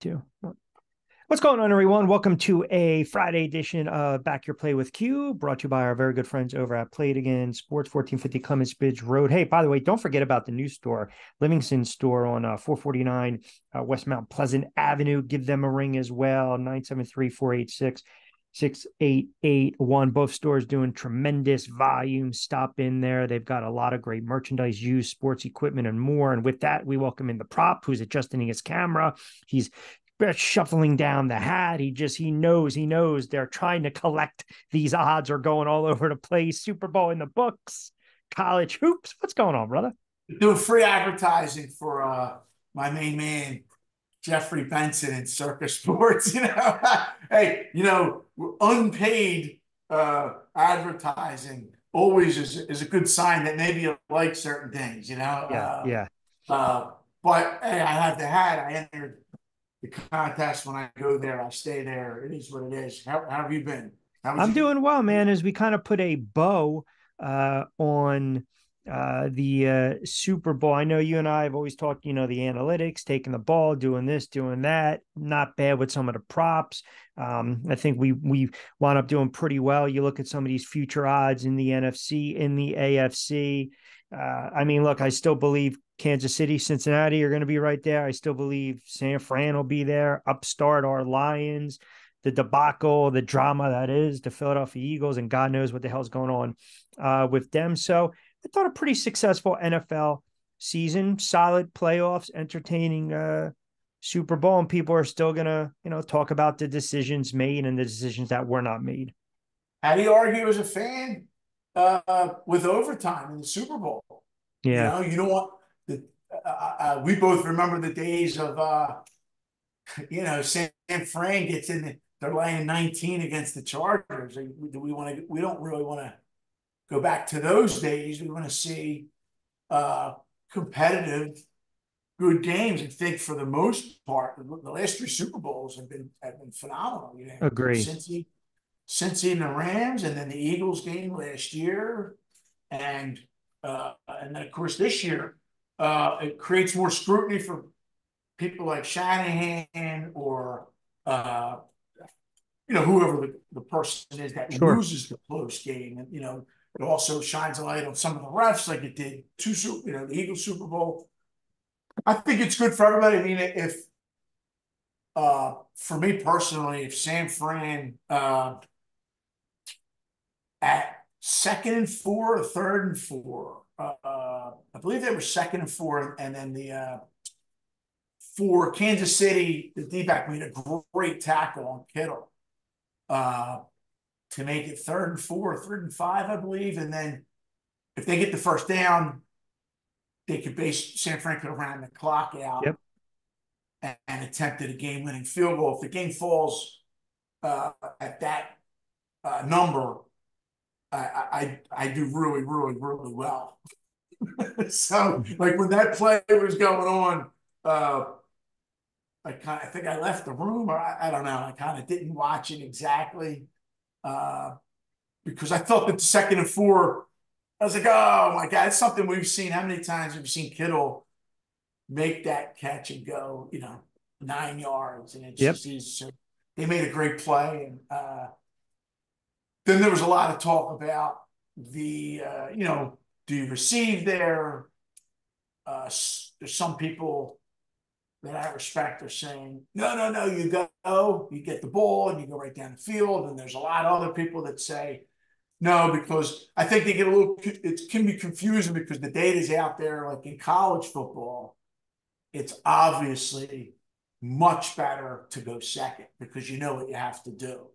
Two. What's going on, everyone? Welcome to a Friday edition of Back Your Play with Q, brought to you by our very good friends over at Play It Again Sports, 1450 Clements Bridge Road. Hey, by the way, don't forget about the new store, Livingston store on 449 West Mount Pleasant Avenue. Give them a ring as well, 973-486-6881. Both stores doing tremendous volume. Stop in there. They've got a lot of great merchandise, used sports equipment, and more. And with that, we welcome in the prop who's adjusting his camera. He's shuffling down the hat. He knows they're trying to collect. These odds are going all over the place. Super Bowl in the books, college hoops. What's going on, brother? Doing free advertising for my main man, Jeffrey Benson in Circus Sports. Hey, unpaid advertising always is a good sign that maybe you like certain things. Yeah. But hey, I have the hat. I entered the contest. When I go there, I stay there. It is what it is. How have you been? I'm doing well, man. As we kind of put a bow on the Super Bowl. I know you and I have always talked, the analytics, taking the ball, doing this, doing that. Not bad with some of the props. I think we wound up doing pretty well. You look at some of these future odds in the NFC, in the AFC. Look, I still believe Kansas City, Cincinnati are going to be right there. I still believe San Fran will be there. Upstart our Lions, the debacle, the drama that is the Philadelphia Eagles, and God knows what the hell's going on with them. So I thought a pretty successful NFL season, solid playoffs, entertaining Super Bowl, and people are still going to, talk about the decisions made and the decisions that were not made. How do you argue as a fan with overtime in the Super Bowl? Yeah. You don't want the. We both remember the days of, San Fran gets in. They're laying 19 against the Chargers. Do we want to? We don't really want to go back to those days. We want to see competitive, good games. I think for the most part, the last three Super Bowls have been phenomenal. Agree. Cincy and the Rams, and then the Eagles game last year, and then of course this year, it creates more scrutiny for people like Shanahan or whoever the person is that Sure. loses the close game, and it also shines a light on some of the refs, like it did the Eagles Super Bowl. I think it's good for everybody. I mean, if for me personally, if San Fran at 2nd and 4 or 3rd and 4. I believe they were 2nd and 4, and then the for Kansas City, the D-back made a great tackle on Kittle to make it 3rd and 4, 3rd and 5, I believe. And then if they get the first down, they could San Fran could have ran the clock out. Yep. And attempted a game-winning field goal. If the game falls at that number, I do really, really, really well. So, like when that play was going on, I think I left the room, or I don't know. I kind of didn't watch it exactly because I thought that the 2nd and 4, I was like, oh my God, it's something we've seen. How many times have we seen Kittle make that catch and go, 9 yards? And it's Yep. just easy. So they made a great play. And then there was a lot of talk about the, do you receive there? There's some people that I respect are saying, no, you go, you get the ball and you go right down the field. And there's a lot of other people that say, no, because I think they get it can be confusing because the data's out there, like in college football, it's obviously much better to go second because you know what you have to do.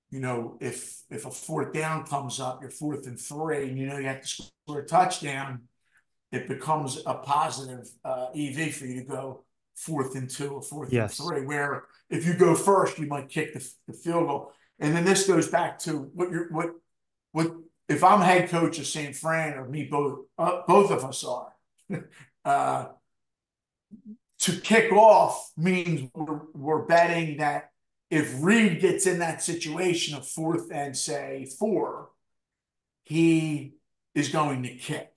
If a 4th down comes up, you're 4th and 3, and you have to score a touchdown, it becomes a positive EV for you to go 4th and 2 or 4th and Yes. 3. Where if you go first, you might kick the field goal. And then this goes back to what if I'm head coach of San Fran, or me, both of us are. To kick off means we're betting that if Reed gets in that situation of 4th and 4, he is going to kick.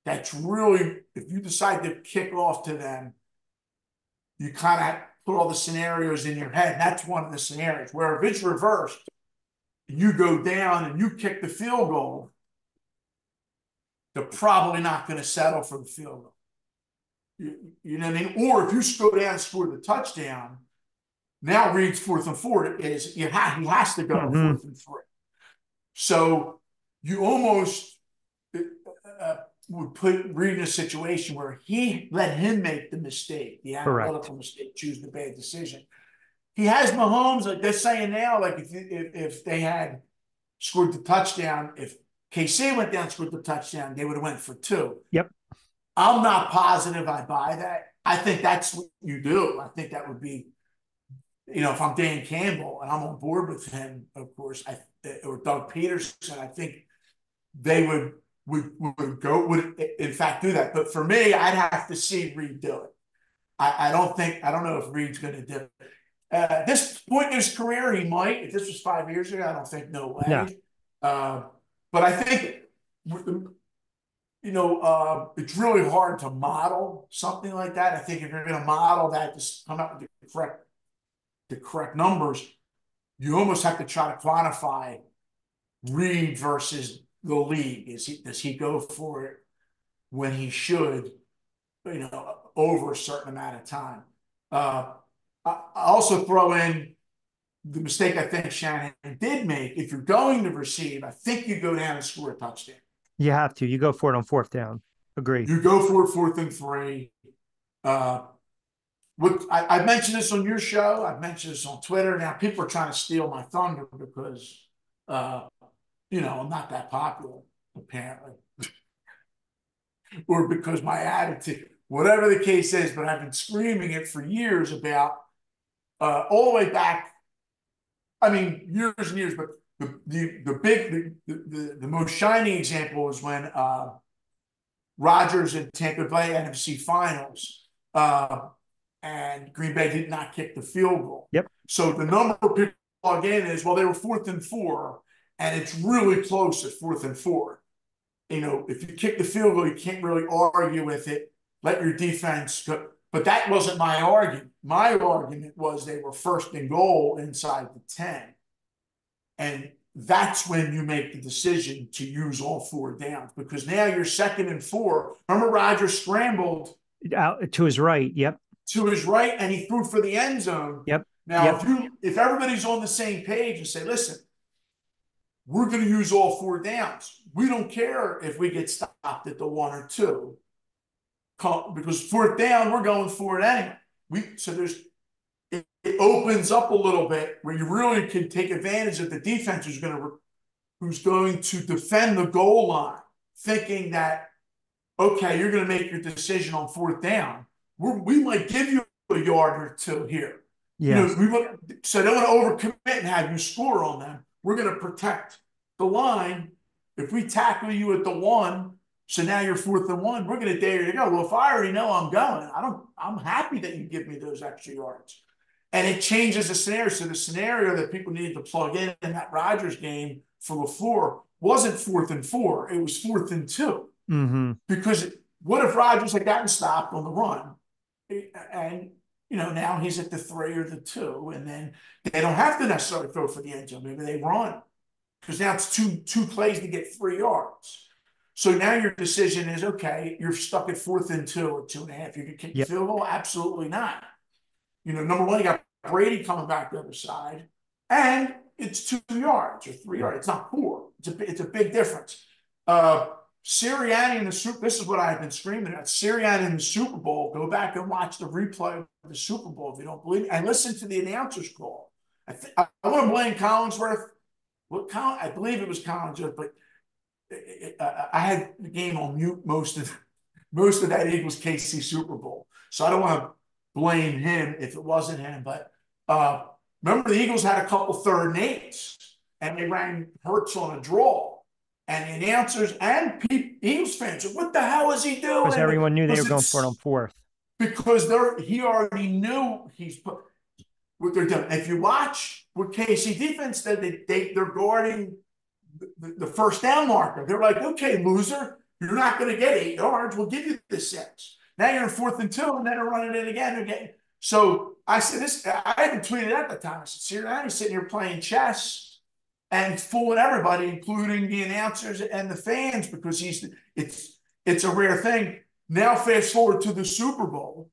That's really, if you decide to kick off to them, you kind of put all the scenarios in your head. And that's one of the scenarios where if it's reversed, you go down and you kick the field goal, they're probably not going to settle for the field goal. You know what I mean? Or if you go down and score the touchdown, now Reed's 4th and 4 is he has to go 4th and 3. So you almost would put Reed in a situation where he let him make the mistake, the analytical mistake, choose the bad decision. He has Mahomes, like they're saying now, like if they had scored the touchdown, if KC went down and scored the touchdown, they would have went for 2. Yep. I'm not positive I buy that. I think that's what you do. I think that would be, if I'm Dan Campbell and I'm on board with him, of course, or Doug Peterson, I think they would in fact do that. But for me, I'd have to see Reed do it. I don't know if Reed's going to do it. At this point in his career, he might. If this was 5 years ago, I don't think, no way. No. But I think, it's really hard to model something like that. I think if you're going to model that, just come up with the correct numbers, you almost have to try to quantify Reed versus the league. Does he go for it when he should, over a certain amount of time? I also throw in the mistake I think Shanahan did make. If you're going to receive, I think you go down and score a touchdown. You have to. You go for it on 4th down. Agreed. You go for it 4th and 3. I've mentioned this on your show. I've mentioned this on Twitter. Now people are trying to steal my thunder because, I'm not that popular, apparently. Or because my attitude, whatever the case is, but I've been screaming it for years about all the way back. I mean, years and years, but the most shining example is when Rodgers and Tampa Bay NFC Finals, and Green Bay did not kick the field goal. Yep. So the number of people plug in is, well, they were 4th and 4, and it's really close at 4th and 4. If you kick the field goal, you can't really argue with it. Let your defense go. But that wasn't my argument. My argument was they were 1st and goal inside the 10. And that's when you make the decision to use all 4 downs, because now you're 2nd and 4. Remember, Rodgers scrambled out to his right. Yep. To his right, and he threw for the end zone. Yep. Now, if everybody's on the same page and say, listen, we're going to use all 4 downs. We don't care if we get stopped at the 1 or 2, because 4th down, we're going for it anyway. It opens up a little bit where you really can take advantage of the defense who's going to defend the goal line, thinking that, okay, you're going to make your decision on 4th down. We might give you a yard or 2 here. Yes. So they want to overcommit and have you score on them. We're going to protect the line. If we tackle you at the 1, so now you're 4th and 1, we're going to dare you to go. Well, if I already know I'm going, I'm happy that you give me those extra yards. And it changes the scenario. So the scenario that people needed to plug in that Rodgers game for LaFleur wasn't 4th and 4. It was 4th and 2. Mm-hmm. Because what if Rodgers had gotten stopped on the run? And, now he's at the 3 or the 2. And then they don't have to necessarily throw for the end zone. Maybe they run. Because now it's two plays to get 3 yards. So now your decision is, okay, you're stuck at 4th and 2 or 2.5. You can kick the field goal? Absolutely not. Number one, you got Brady coming back the other side, and it's 2 yards or 3 yards. It's not 4. It's a big difference. Sirianni in the Super. This is what I've been screaming at. Sirianni in the Super Bowl. Go back and watch the replay of the Super Bowl if you don't believe me, and listen to the announcer's call. I want to blame Collinsworth. I believe it was Collinsworth, but I had the game on mute most of that Eagles KC Super Bowl, so I don't want to blame him if it wasn't him. But remember, the Eagles had a couple 3rd and 8s, and they ran Hurts on a draw, and the announcers and Eagles fans said, "What the hell is he doing?" Because everyone knew they were going for it on 4th. Because he already knew what they're doing. If you watch what KC defense did, they're guarding the 1st down marker. They're like, okay, loser, you're not going to get 8 yards. We'll give you the 6. Now you're in 4th and 2, and then they're running it again. So I said this. I hadn't tweeted at the time. I said, Sirianni's sitting here playing chess and fooling everybody, including the announcers and the fans, because it's a rare thing. Now fast forward to the Super Bowl,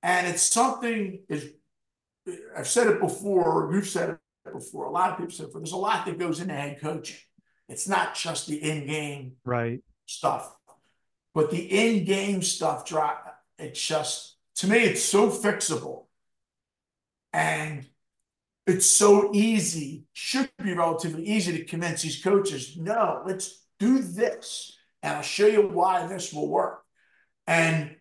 and it's something is I've said it before, you've said it before, a lot of people said it before, there's a lot that goes into head coaching. It's not just the in-game Right. stuff, but the in-game stuff, it's just, to me, it's so fixable. And it's so easy, should be relatively easy to convince these coaches, no, let's do this. And I'll show you why this will work. And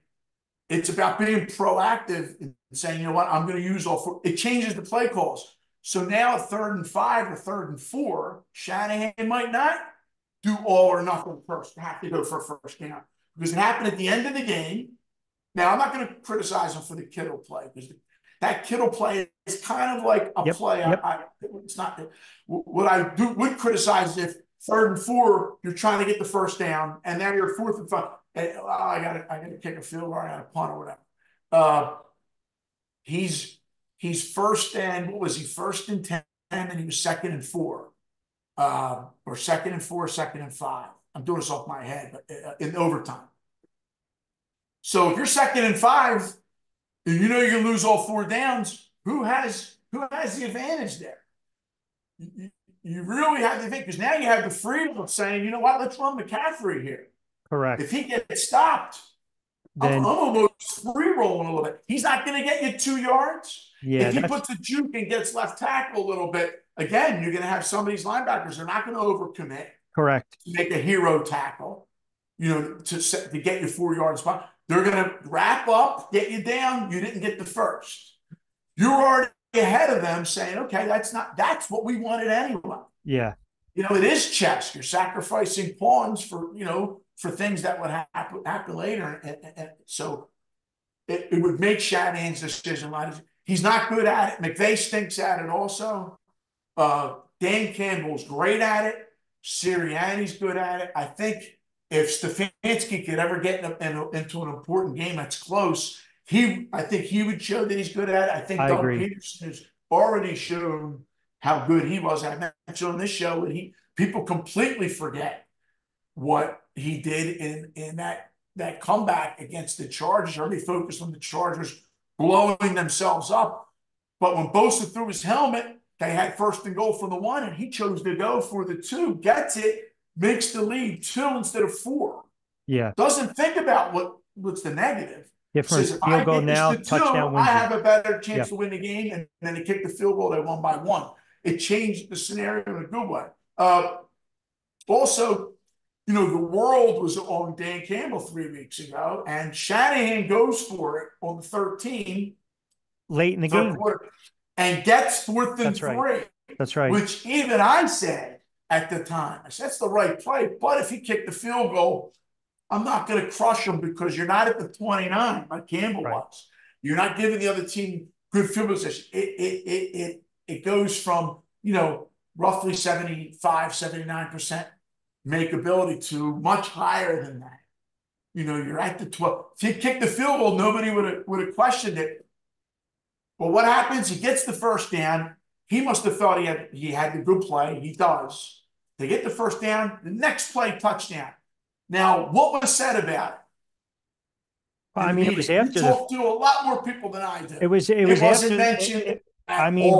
it's about being proactive and saying, you know what, I'm going to use all four. It changes the play calls. So now 3rd and 5 or 3rd and 4, Shanahan might not do all or nothing first, have to go for a first down. Because it happened at the end of the game. Now, I'm not going to criticize him for the Kittle play, because that Kittle play is kind of like a play. It's not what I would criticize if 3rd and 4, you're trying to get the first down, and now you're 4th and 5. And, I got to kick a field goal, I got to punt or whatever. He's first and what was he? 1st and 10, and he was 2nd and 4, or 2nd and 4, 2nd and 5. I'm doing this off my head, but in overtime. So if you're 2nd and 5, and you know you lose all 4 downs, who has the advantage there? You really have to think, because now you have the freedom of saying, you know what, let's run McCaffrey here. Correct. If he gets stopped, then I'm almost free rolling a little bit. He's not going to get you 2 yards. Yeah, if he puts a juke and gets left tackle a little bit, again, you're going to have some of these linebackers, they're not going to overcommit. Correct. To make a hero tackle, to get you 4 yards spot. They're going to wrap up, get you down. You didn't get the first. You're already ahead of them saying, okay, that's what we wanted anyway. Yeah. It is chess. You're sacrificing pawns for things that would happen later. And so it would make Shanahan's decision a lot easier. He's not good at it. McVay stinks at it also. Dan Campbell's great at it. Sirianni's good at it. I think if Stefanski could ever get into an important game that's close, I think he would show that he's good at it. I think Doug Peterson has already shown how good he was. I mentioned on this show that people completely forget what he did in that comeback against the Chargers. Everybody focused on the Chargers blowing themselves up. But when Bosa threw his helmet, they had 1st and goal from the 1, and he chose to go for the 2, gets it, makes the lead 2 instead of 4. Yeah. Doesn't think about what's the negative. Different Says, field goal now, touchdown wins. I have a better chance to win the game, and then they kicked the field goal, they won by 1. It changed the scenario in a good way. Also, the world was on Dan Campbell 3 weeks ago, and Shanahan goes for it on the 13. Late in the game. Quarter, and gets 4th and 3. That's right. Which even I said at the time, I said, that's the right play. But if he kicked the field goal, I'm not going to crush him, because you're not at the 29 like Campbell was. You're not giving the other team good field position. It goes from, roughly 75, 79% makeability to much higher than that. You're at the 12. If he kicked the field goal, nobody would have questioned it. But what happens? He gets the first down. He must have thought he had the good play. He does. They get the first down. The next play, touchdown. Now, what was said about it? Well, I mean, it was after. You talked to a lot more people than I did. It wasn't after, mentioned. I mean,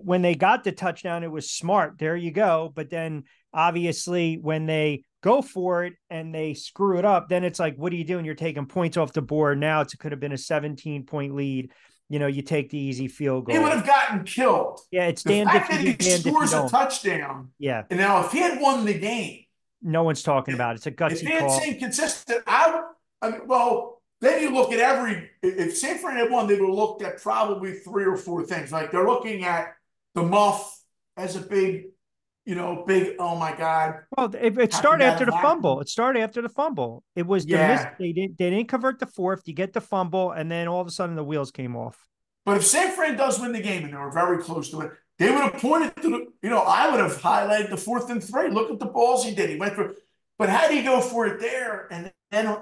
when they got the touchdown, it was smart. There you go. But then, obviously, when they go for it and they screw it up, then it's like, what are you doing? You're taking points off the board. Now it could have been a 17-point lead. You take the easy field goal. He would have gotten killed. Yeah, it's the fact that he scores a touchdown. Yeah. And now, if he had won the game, no one's talking about it. It's a gutsy call. If he had stayed consistent, then you look at if San Fran had won, they would have looked at probably 3 or 4 things. Like, they're looking at the muff as a big, oh my God. Well, it started after the fumble. It started after the fumble. It was the miss. They didn't convert the 4th. You get the fumble, and then all of a sudden the wheels came off. But if San Fran does win the game, and they were very close to it, they would have pointed to I would have highlighted the 4th and 3. Look at the balls he did. He went for, but how do you go for it there and then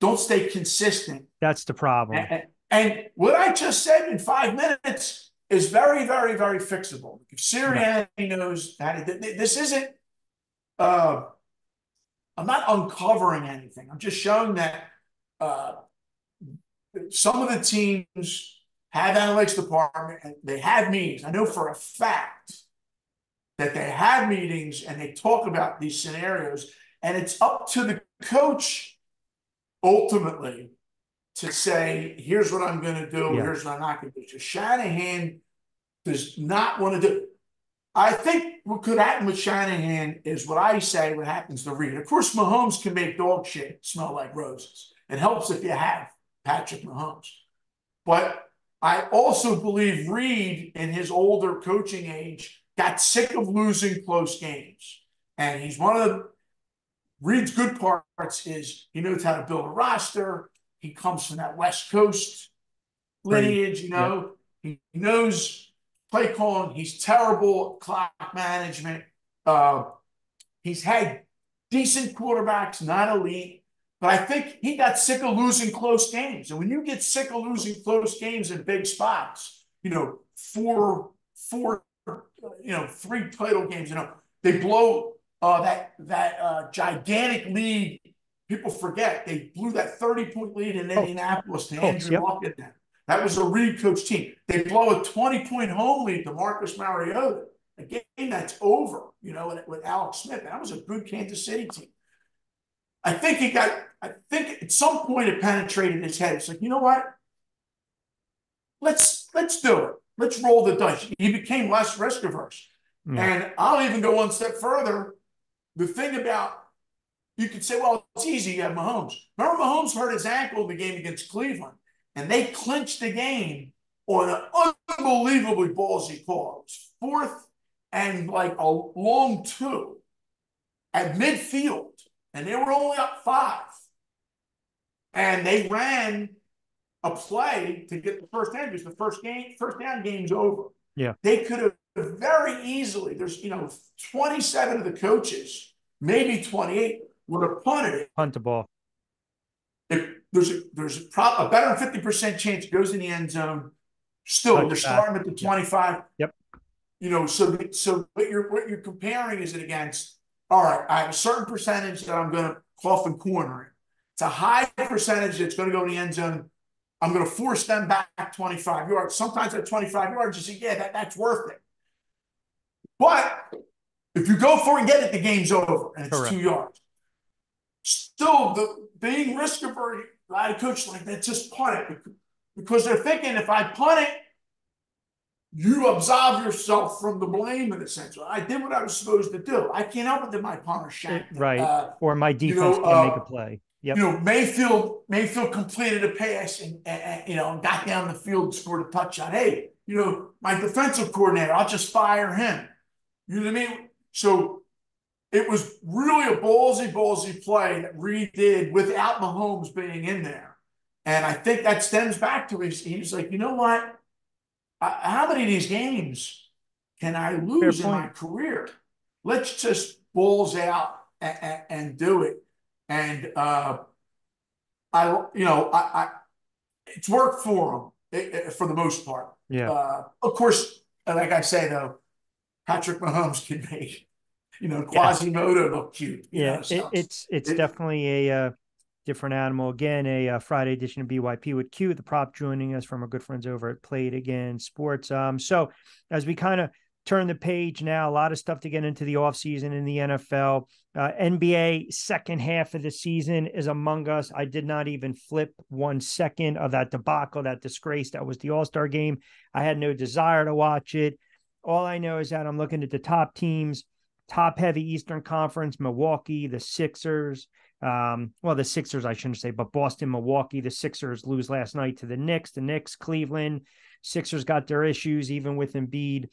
don't stay consistent? That's the problem. And what I just said in 5 minutes is very, very, very fixable. If Yeah. Sirianni knows how to, this isn't, uh, I'm not uncovering anything. I'm just showing that uh, some of the teams have analytics department and they have meetings. I know for a fact that they have meetings and they talk about these scenarios, and it's up to the coach ultimately to say, here's what I'm going to do, Yeah. here's what I'm not going to do. So Shanahan does not want to do. I think what could happen with Shanahan is what I say, what happens to Reed. Of course, Mahomes can make dog shit smell like roses. It helps if you have Patrick Mahomes. But I also believe Reed, in his older coaching age, got sick of losing close games. And he's one of the Reed's good parts is he knows how to build a roster. He comes from that West Coast lineage, Yep. He knows play calling. He's terrible at clock management. He's had decent quarterbacks, not elite. But I think he got sick of losing close games. And when you get sick of losing close games in big spots, three title games, they blow that gigantic lead. People forget they blew that 30-point lead in Indianapolis to Colts, Andrew yep. Luck in that. That was a Reed coach team. They blow a 20-point home lead to Marcus Mariota, a game that's over, with Alex Smith. And that was a good Kansas City team. I think at some point it penetrated his head. It's like, you know what? Let's do it. Let's roll the dice. He became less risk averse. Yeah. And I'll even go one step further. The thing about, you could say, well, it's easy. You have Mahomes. Remember, Mahomes hurt his ankle in the game against Cleveland, and they clinched the game on an unbelievably ballsy call. It was fourth and like a long two at midfield, and they were only up 5. And they ran a play to get the first down because the first down game's over. Yeah. They could have very easily, there's 27 of the coaches, maybe 28, would have punted it. Punt the ball. If there's a better than 50% chance it goes in the end zone. Still, you're starting at the 25. Yep. So what you're comparing is it against, all right, I have a certain percentage that I'm going to cough and corner it. It's a high percentage that's going to go in the end zone. I'm going to force them back 25 yards. Sometimes at 25 yards, you say, yeah, that's worth it. But if you go for it and get it, the game's over, and it's Correct. 2 yards. Still, being risk averse, a lot of coaches like that just punt it because they're thinking if I punt it, you absolve yourself from the blame in a sense. I did what I was supposed to do. I can't help it that my punter shanked it. Right. Or my defense can't make a play. Yep. Mayfield completed a pass and got down the field and scored a touchdown. Hey, my defensive coordinator, I'll just fire him. You know what I mean? So it was really a ballsy play that Reed did without Mahomes being in there. And I think that stems back to he's like, you know what? How many of these games can I lose in my career? Let's just balls out and do it. And it's worked for him for the most part. Yeah. Of course, like I say though, Patrick Mahomes can make Quasimodo look cute. It's definitely a different animal. Again, a Friday edition of BYP with Q, the prop joining us from our good friends over at Play It Again Sports. So as we kind of turn the page now, a lot of stuff to get into the offseason in the NFL. NBA second half of the season is among us. I did not even flip 1 second of that debacle, that disgrace that was the All-Star game. I had no desire to watch it. All I know is that I'm looking at the top teams, top heavy Eastern Conference, Milwaukee, the Sixers. The Sixers, I shouldn't say, but Boston, Milwaukee, the Sixers lose last night to the Knicks, Cleveland. Sixers got their issues, even with Embiid.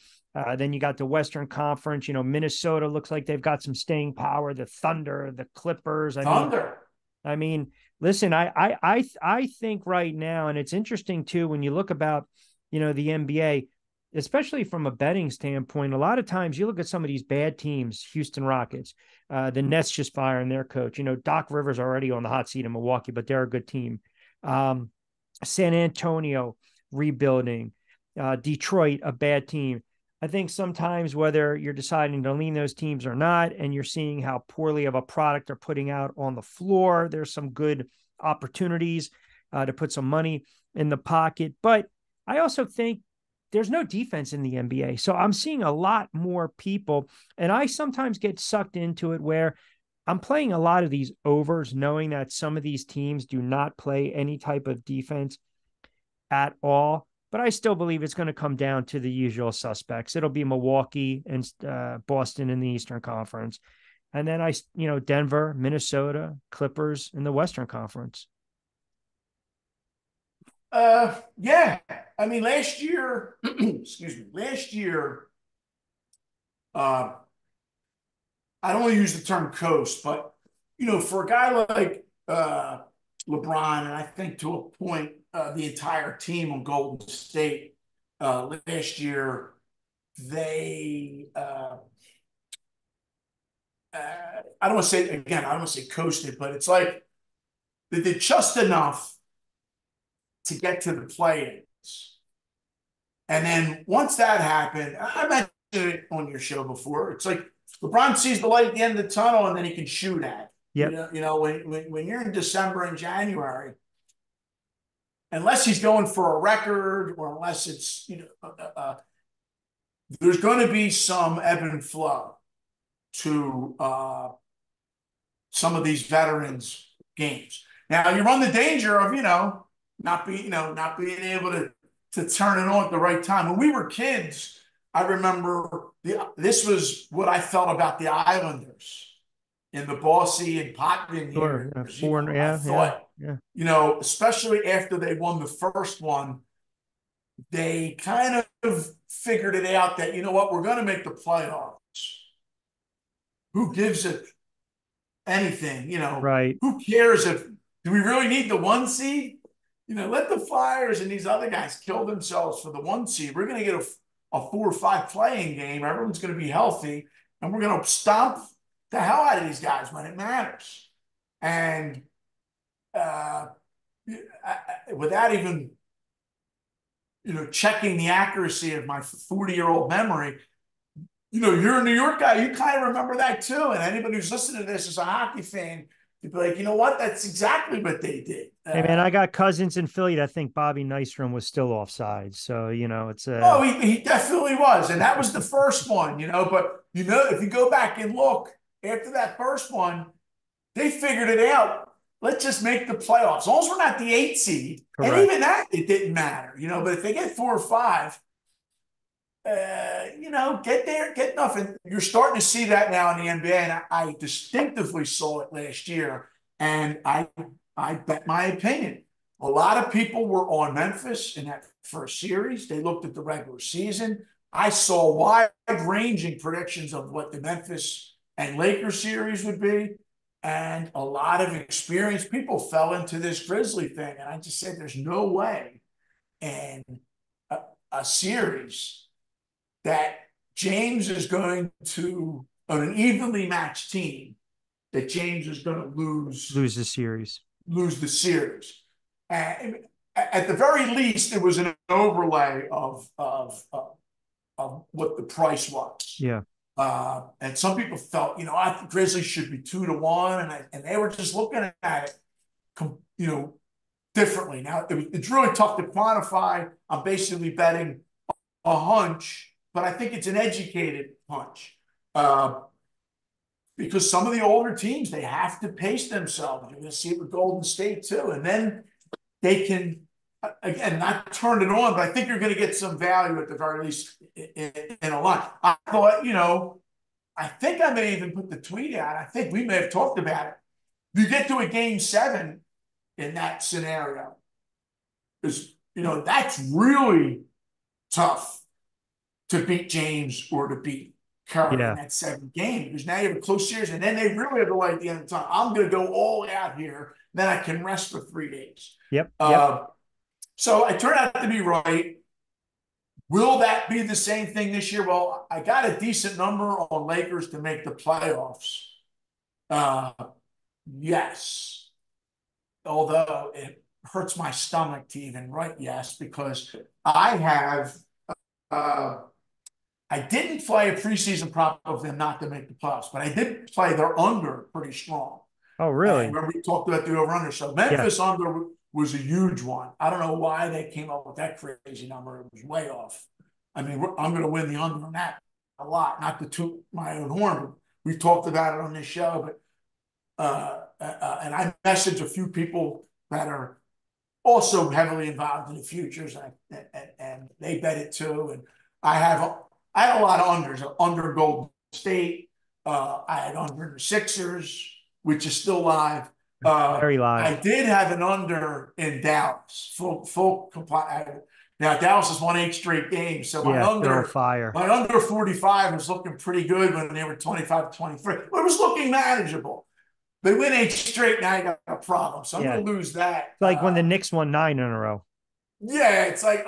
Then you got the Western Conference. Minnesota looks like they've got some staying power. The Thunder, the Clippers. I mean, listen, I think right now, and it's interesting too when you look about, the NBA, especially from a betting standpoint. A lot of times you look at some of these bad teams, Houston Rockets, the Nets just firing their coach. Doc Rivers already on the hot seat in Milwaukee, but they're a good team. San Antonio rebuilding, Detroit, a bad team. I think sometimes whether you're deciding to lean those teams or not, and you're seeing how poorly of a product they're putting out on the floor, there's some good opportunities to put some money in the pocket. But I also think there's no defense in the NBA. So I'm seeing a lot more people, and I sometimes get sucked into it where I'm playing a lot of these overs, knowing that some of these teams do not play any type of defense at all. But I still believe it's going to come down to the usual suspects. It'll be Milwaukee and Boston in the Eastern Conference. And then Denver, Minnesota, Clippers in the Western Conference. Yeah. I mean, last year, excuse me, last year, I don't want to use the term coast, but for a guy like LeBron, and I think to a point, the entire team on Golden State last year, they I don't want to say again, I don't want to say coasted, but it's like they did just enough to get to the play-ins. And then once that happened, I mentioned it on your show before. It's like LeBron sees the light at the end of the tunnel, and then he can shoot at. Yep. When you're in December and January, unless he's going for a record, or unless it's there's going to be some ebb and flow to some of these veterans' games. Now you run the danger of not being able to turn it on at the right time. When we were kids, I remember this was what I felt about the Islanders in the Bossy and Potvin Sure. years. I thought, especially after they won the first one, they kind of figured it out that, we're going to make the playoffs. Who gives it anything? Right. Who cares do we really need the 1 seed? Let the Flyers and these other guys kill themselves for the 1 seed. We're going to get a 4 or 5 playing game. Everyone's going to be healthy, and we're going to stomp the hell out of these guys when it matters. And without even, checking the accuracy of my 40-year-old memory, you're a New York guy. You kind of remember that too. And anybody who's listening to this is a hockey fan. You'd be like, you know what? That's exactly what they did. Hey man, I got cousins in Philly that think Bobby Nystrom was still offside. So it's Oh, he definitely was, and that was the first one. But if you go back and look after that first one, they figured it out. Let's just make the playoffs. As long as we're not the 8 seed, correct. And even that it didn't matter. But if they get 4 or 5. Get there, get nothing. You're starting to see that now in the NBA, and I distinctively saw it last year. And I bet my opinion. A lot of people were on Memphis in that first series. They looked at the regular season. I saw wide-ranging predictions of what the Memphis and Lakers series would be, and a lot of experienced people fell into this Grizzly thing. And I just said, there's no way in a series that James is going to, on an evenly matched team, that James is going to lose the series. Lose the series. At the very least, it was an overlay of what the price was. Yeah. And some people felt, I think Grizzlies should be 2-1, and they were just looking at it, differently. Now it's really tough to quantify. I'm basically betting a hunch, but I think it's an educated hunch. Because some of the older teams, they have to pace themselves. You're going to see it with Golden State too. And then they can, again, not turn it on, but I think you're going to get some value at the very least in a line. I thought, I think I may even put the tweet out. I think we may have talked about it. You get to a game 7 in that scenario, because, that's really tough to beat James or to beat Curry in that 7th game, because now you have a close series, and then they really have the light at the end of the time. I'm going to go all out here, then I can rest for 3 days. Yep. So I turned out to be right. Will that be the same thing this year? Well, I got a decent number on Lakers to make the playoffs. Yes. Although hurts my stomach to even write yes, because I have uh, I didn't play a preseason prop of them not to make the playoffs, but I did play their under pretty strong. Oh, And really? remember we talked about the over under. So Yeah. Memphis under was a huge one. I don't know why they came up with that crazy number. It was way off. I mean, I'm going to win the under on that a lot. Not to toot my own horn, but we talked about it on this show. But and I messaged a few people that are also heavily involved in the futures, and they bet it too. And I have I had a lot of unders. Under Golden State. I had under the Sixers, which is still live. Very live. I did have an under in Dallas. Full compliant. Now Dallas has won 8 straight games, so Yeah, they're on fire. my under 45 was looking pretty good when they were 25-23. But it was looking manageable. They win 8 straight, now you got a problem. So I'm Yeah. going to lose that. It's like when the Knicks won 9 in a row. Yeah, it's like,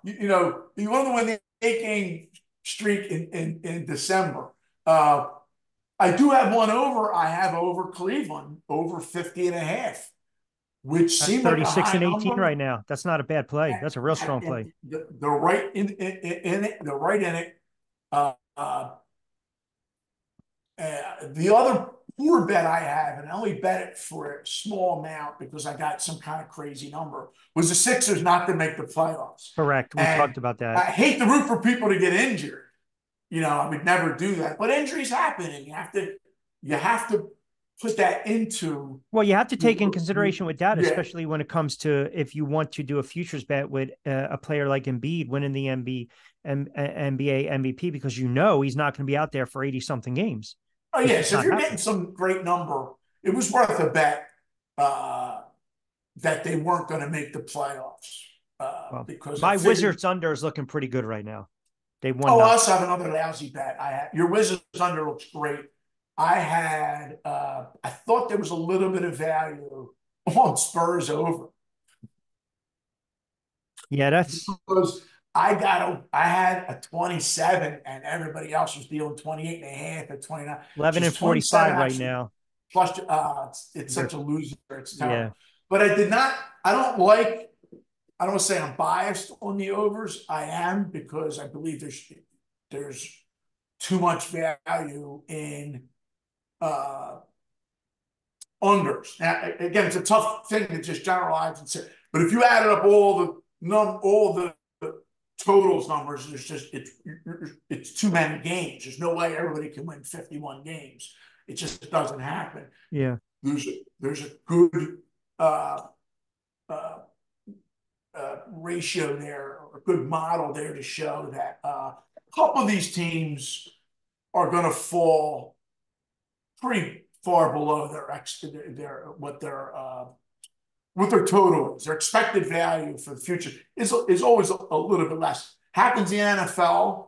you know, you want to win the 8-game streak in December. I do have one over. I have over Cleveland, over 50.5, which That's seemed like a 36 high and 18 number. right now. That's not a bad play. That's a real strong play. They're right in it. They're right in it. Uh, uh, the other poor bet I have, and I only bet it for a small amount because I got some kind of crazy number, was the Sixers not to make the playoffs. Correct. We And talked about that. I hate to root for people to get injured. You know, I would never do that. But injuries happen, and you have to put that into. Well, you have to take in consideration with that, Yeah. especially when it comes to if you want to do a futures bet with a player like Embiid winning the NBA MVP, because you know he's not going to be out there for 80 something games. Oh It's yeah, just so if not you're happening. getting some great number, it was worth a bet that they weren't going to make the playoffs Well, because I my figured. Wizards under is looking pretty good right now. They won Oh, I 9. also have another lousy bet. I had your Wizards under looks great. I had I thought there was a little bit of value on Spurs over Yeah, that's because I had a 27 and everybody else was dealing 28 and a half at 29, which 11 is and 27 45 right actually now. plus it's They're, such a loser. It's yeah, terrible. But I did not, I don't like, I don't want to say I'm biased on the overs. I am because I believe there's too much value in unders. Now, again, it's a tough thing to just generalize and say, but if you added up all the totals numbers, there's just it's too many games. There's no way everybody can win 51 games. It just doesn't happen. yeah. There's a good uh, uh, ratio there, or a good model there to show that a couple of these teams are going to fall pretty far below what their total is. Their expected value for the future is always a little bit less. Happens in the NFL.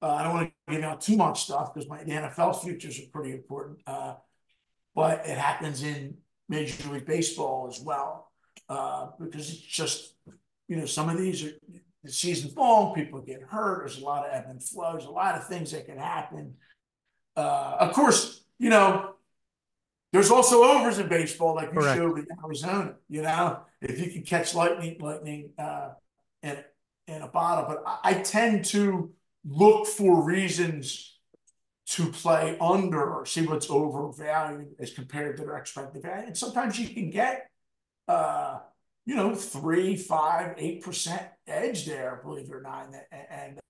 I don't want to give out too much stuff because the NFL futures are pretty important. But it happens in Major League Baseball as well, because it's just, you know, some of these are the season's long, people get hurt, there's a lot of ebb and flow, there's a lot of things that can happen. Of course, you know, there's also overs in baseball, like you Correct. showed in Arizona. You know, if you can catch lightning in a bottle. But I tend to look for reasons to play under or see what's overvalued as compared to their expected value. And sometimes you can get, you know, 3, 5, 8% edge there, believe it or not. And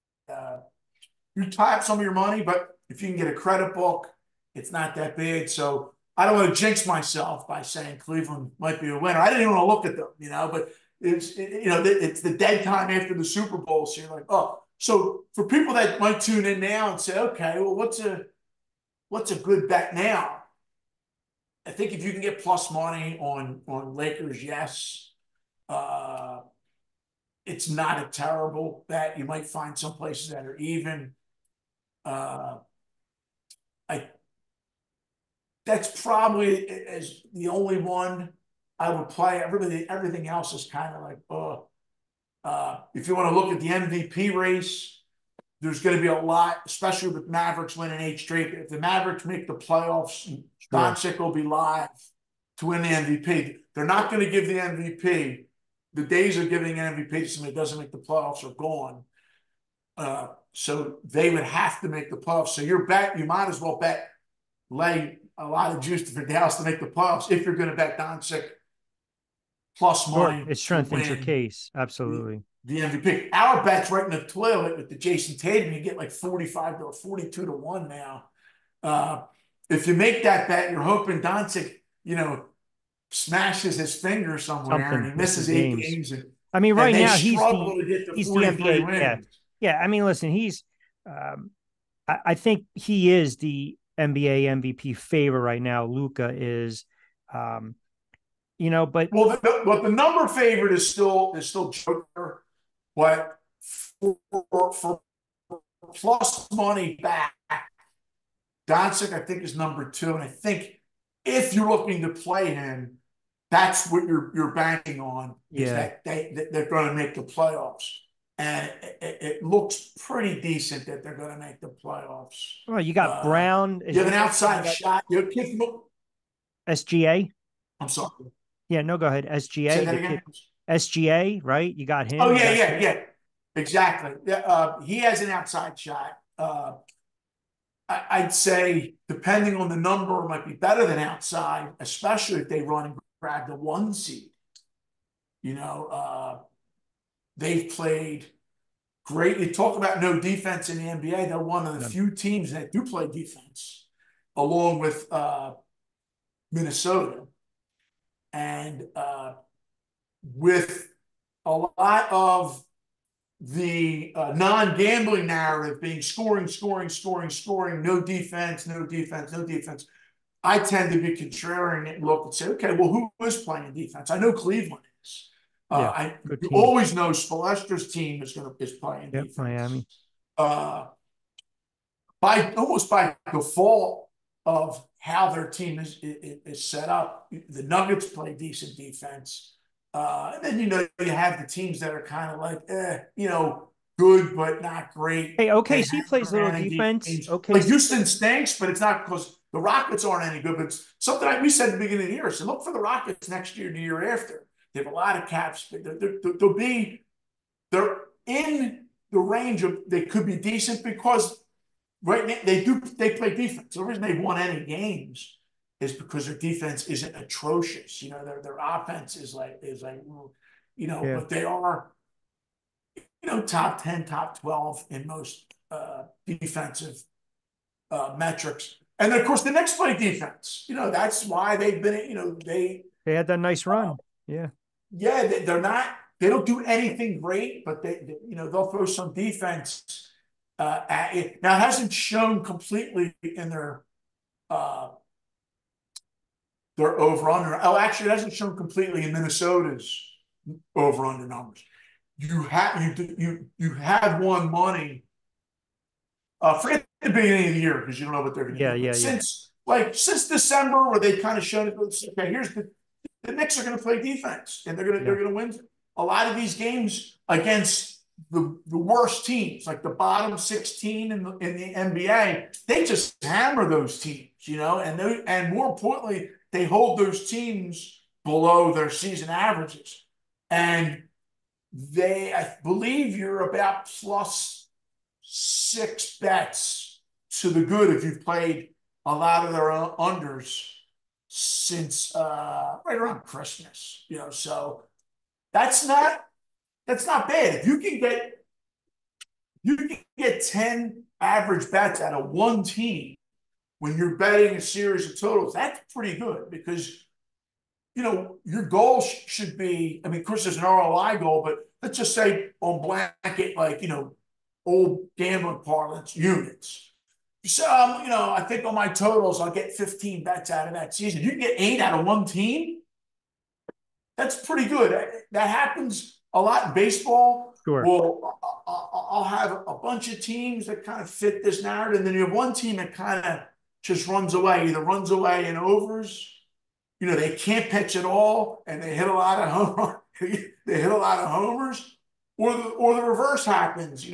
you tie up some of your money, but if you can get a credit book, it's not that big. So I don't want to jinx myself by saying Cleveland might be a winner. I didn't even want to look at them, you know, but you know, it's the dead time after the Super Bowl. So you're like, oh, so for people that might tune in now and say, okay, well, what's a good bet now? I think if you can get plus money on Lakers, yes. It's not a terrible bet. You might find some places that are even. I That's probably as the only one I would play. Everything else is kind of like, oh. If you want to look at the MVP race, there's going to be a lot, especially with Mavericks winning 8 straight. If the Mavericks make the playoffs, Sure. Doncic will be live. to win the MVP. They're not going to give the MVP. The days of giving an MVP to somebody that doesn't make the playoffs are gone. So they would have to make the playoffs. So you might as well lay a lot of juice for Dallas to make the playoffs if you're going to bet Doncic plus Sure. money It to strengthens your win case. Absolutely. the MVP. Our bet's right in the toilet with the Jason Tatum. You get like 45 to 42 to 1 now. If you make that bet, you're hoping Doncic, smashes his finger somewhere and Something he misses misses 8 games. games and, I mean, and right they now struggle to get to he's the 43 NBA. Yeah. wins. Yeah. I mean, listen, um, I think he is the NBA MVP favorite right now. Luka is, um, but Well, the number favorite is still Joker, but for plus money back, Doncic I think is number 2, and I think if you're looking to play him, that's what you're banking on is yeah. that they're going to make the playoffs, and it looks pretty decent that they're going to make the playoffs. Well, you got Brown, You as have you an mentioned, you outside got shot. SGA. I'm sorry. Yeah, no, go ahead. Say SGA, that the kid, again. SGA, right? You got Oh him. You yeah, got yeah, yeah. Exactly. Yeah, he has an outside shot. I'd say, depending on the number, it might be better than outside, especially if they run and grab the 1 seed. They've played great. You talk about no defense in the NBA. They're one of the yeah. few teams that do play defense, along with Minnesota. And with a lot of the non-gambling narrative being scoring, scoring, scoring, scoring, no defense, no defense, no defense. I tend to be contrarian and look and say, okay, well, who is playing defense? I know Cleveland is. Yeah. Good You team. always know Spoelstra's team is playing Yep. defense. Miami. Almost by default of how their team is set up, the Nuggets play decent defense. And then you have the teams that are kind of like, good but not great. Hey, They OKC hang plays a little around in defense. games. Like OKC. Houston stinks, but it's not because the Rockets aren't any good. But it's something like we said at the beginning of the year. So look for the Rockets next year, the year after. They have a lot of caps. They're in the range of they could be decent because right now they play defense. The reason they've won any games is because their defense isn't atrocious. Their offense is like Yeah. but they are top 10, top 12 in most defensive metrics. And then, of course, the Knicks play defense. That's why they've been. They had that nice run. Yeah. Yeah, they're not. They don't do anything great, but they'll throw some defense at it. Now, it hasn't shown completely in their over under. Oh, actually, it hasn't shown completely in Minnesota's over under numbers. You have won money. Forget the beginning of the year because you don't know what they're going to Yeah. do. But Yeah. Yeah. since December, where they kind of shown it, okay, here's the Knicks are going to play defense and they're Yeah. going to win a lot of these games against the worst teams, like the bottom 16 in the NBA. They just hammer those teams, and more importantly, they hold those teams below their season averages. And I believe you're about plus 6 bets to the good if you've played a lot of their unders since right around Christmas. So that's not bad. If you can get 10 average bets out of one team when you're betting a series of totals, that's pretty good because your goal should be, I mean, of course, there's an ROI goal, but let's just say on blanket, like, old gambling parlance, units. So, I think on my totals, I'll get 15 bets out of that season. You can get 8 out of one team. That's pretty good. That happens a lot in baseball. Sure. Well, I'll have a bunch of teams that kind of fit this narrative, and then you have one team that kind of just runs away, either runs away in overs. They can't pitch at all, and they hit a lot of they hit a lot of homers, or the reverse happens.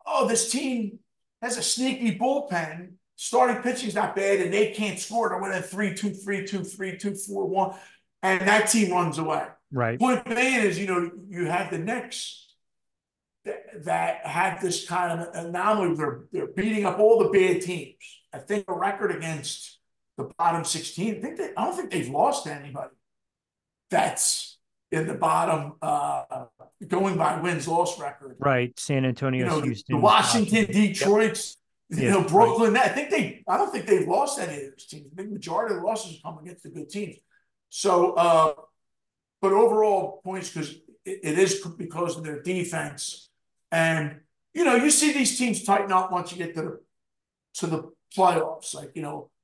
Oh, this team has a sneaky bullpen, starting pitching's not bad, and they can't score. They're winning 3-2, 3-2, 3-2, 4-1, and that team runs away. Right. Point being is, you have the Knicks that have this kind of anomaly. They're beating up all the bad teams. I think a record against the bottom 16. I don't think they've lost to anybody that's in the bottom, going by wins-loss record. Right. San Antonio, The Houston, Washington, Detroit's, yep. Brooklyn. Right. I don't think they've lost any of those teams. The big majority of the losses come against the good teams. So, but overall points, because it is because of their defense. And, you see these teams tighten up once you get to the playoffs. Like,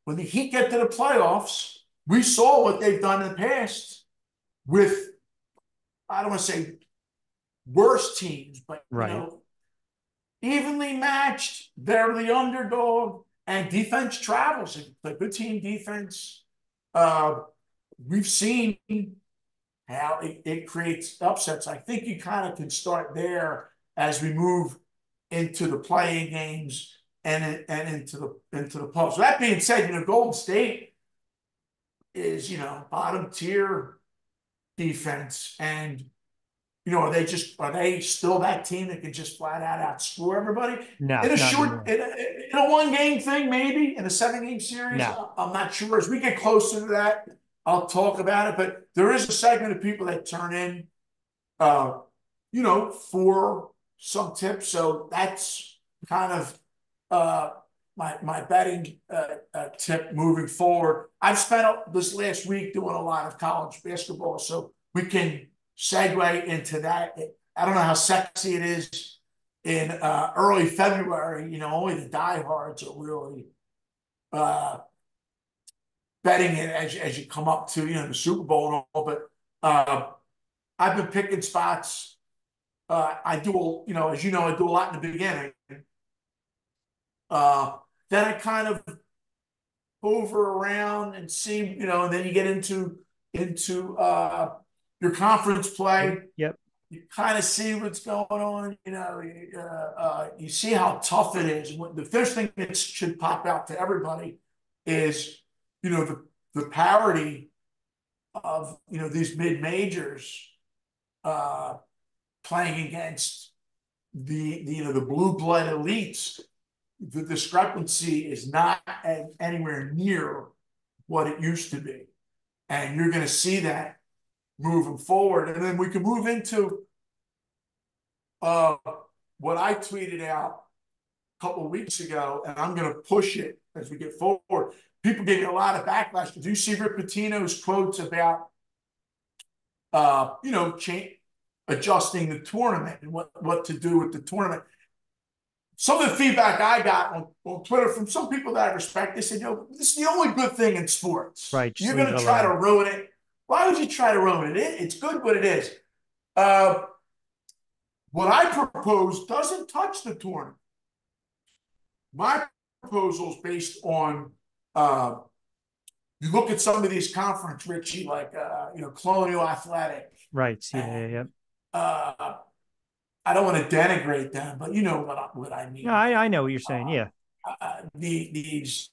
when the Heat get to the playoffs, we saw what they've done in the past with, I don't want to say worse teams, but, right. Evenly matched. They're the underdog, and defense travels. The good team defense. We've seen how it creates upsets. I think you kind of can start there as we move into the playing games and into the playoffs. So that being said, Golden State is bottom tier defense, and are they still that team that can just flat out outscore everybody? No, In a not short, anymore. in a 1-game thing, maybe in a 7-game series. No. I'm not sure. As we get closer to that, I'll talk about it. But there is a segment of people that turn in, for some tips. So that's kind of my betting tip moving forward. I've spent this last week doing a lot of college basketball, so we can segue into that. I don't know how sexy it is in early February. Only the diehards are really betting it as you come up to the Super Bowl and all. But I've been picking spots. I do, as you know, I do a lot in the beginning. Then I kind of hover around and see, and then you get into your conference play. Yep. You kind of see what's going on. You see how tough it is. The first thing that should pop out to everybody is, the parity of these mid majors playing against the blue blood elites. The discrepancy is not anywhere near what it used to be, and you're going to see that moving forward. And then we can move into what I tweeted out a couple of weeks ago, and I'm going to push it as we get forward. People getting a lot of backlash. Did you see Rick Pitino's quotes about, adjusting the tournament and what to do with the tournament? Some of the feedback I got on Twitter from some people that I respect, they said, this is the only good thing in sports. Right. You're going to try to ruin it. Why would you try to ruin it? It's good what it is. What I propose doesn't touch the tournament. My proposal is based on, you look at some of these conference, Richie, like, Colonial Athletic. Right. Yeah. I don't want to denigrate them, but you know what I mean. No, I know what you're saying. Yeah. These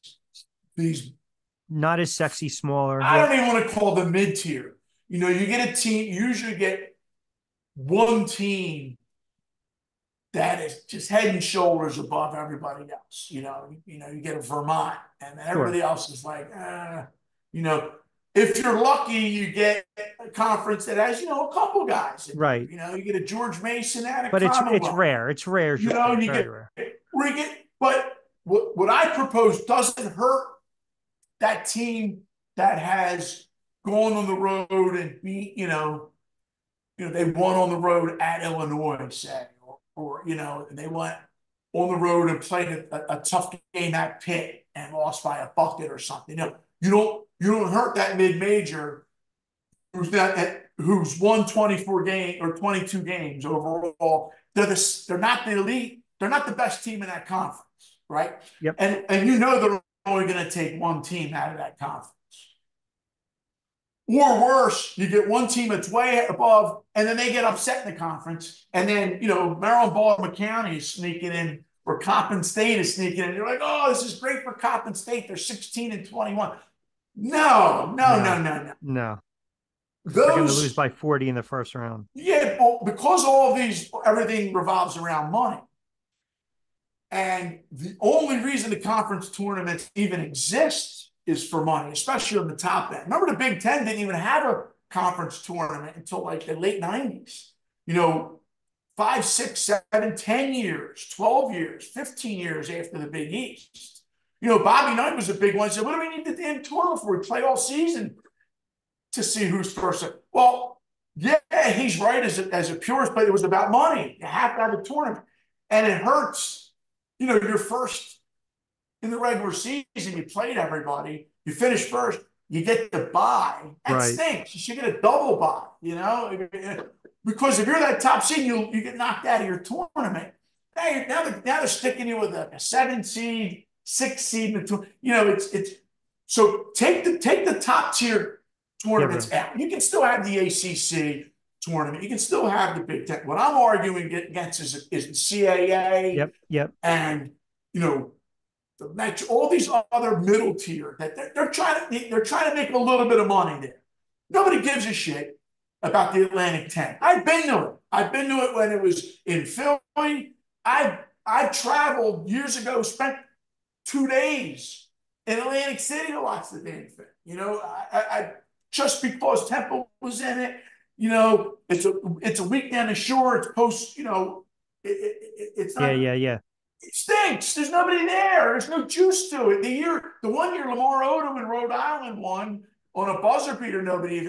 not as sexy, smaller. I don't even want to call them mid-tier. You get a team, you usually get one team that is just head and shoulders above everybody else. You get a Vermont, and then everybody else is like, if you're lucky, you get a conference that has, a couple guys. Right. You get a George Mason and a but Commonwealth. It's rare. It's rare. But what I propose doesn't hurt that team that has gone on the road and beat, they won on the road at Illinois, say, or they went on the road and played a tough game at Pitt and lost by a bucket or something. You don't hurt that mid-major who's won 24 games or 22 games overall. They're not the elite. They're not the best team in that conference, right? Yep. And they're only going to take one team out of that conference. Or worse, you get one team that's way above, and then they get upset in the conference, and then Maryland, Baltimore County is sneaking in where Coppin State is sneaking in. You're like, oh, this is great for Coppin State. They're 16-21. No, no, No, no, no, no. no. They're going to lose Those, by 40 in the first round. yeah, well, because all of these, everything revolves around money. And the only reason the conference tournaments even exist is for money, especially on the top end. Remember, the Big Ten didn't even have a conference tournament until like the late 90s. 5, 6, 7, 10 years, 12 years, 15 years after the Big East. Bobby Knight was a big one. He said, what do we need the damn tournament for? We play all season to see who's first. Well, yeah, he's right as a purist, but it was about money. You have to have a tournament. And it hurts. You're first in the regular season, you played everybody, you finish first, you get the bye. That stinks. You should get a double bye, because if you're that top seed, you get knocked out of your tournament. Now they're sticking you with a 7 seed, 6 seed. It's so take the top tier tournaments out. You can still have the ACC tournament. You can still have the Big Ten. What I'm arguing against is the CAA. Yep. And the match, all these other middle tier that they're trying to make a little bit of money there. Nobody gives a shit about the Atlantic 10. I've been to it when it was in Philly. I traveled years ago, spent 2 days in Atlantic City to watch the damn thing. I just because Temple was in it. It's a week down the shore. It's post. It's not. Yeah. It stinks. There's nobody there. There's no juice to it. The 1 year Lamar Odom in Rhode Island won on a buzzer beater.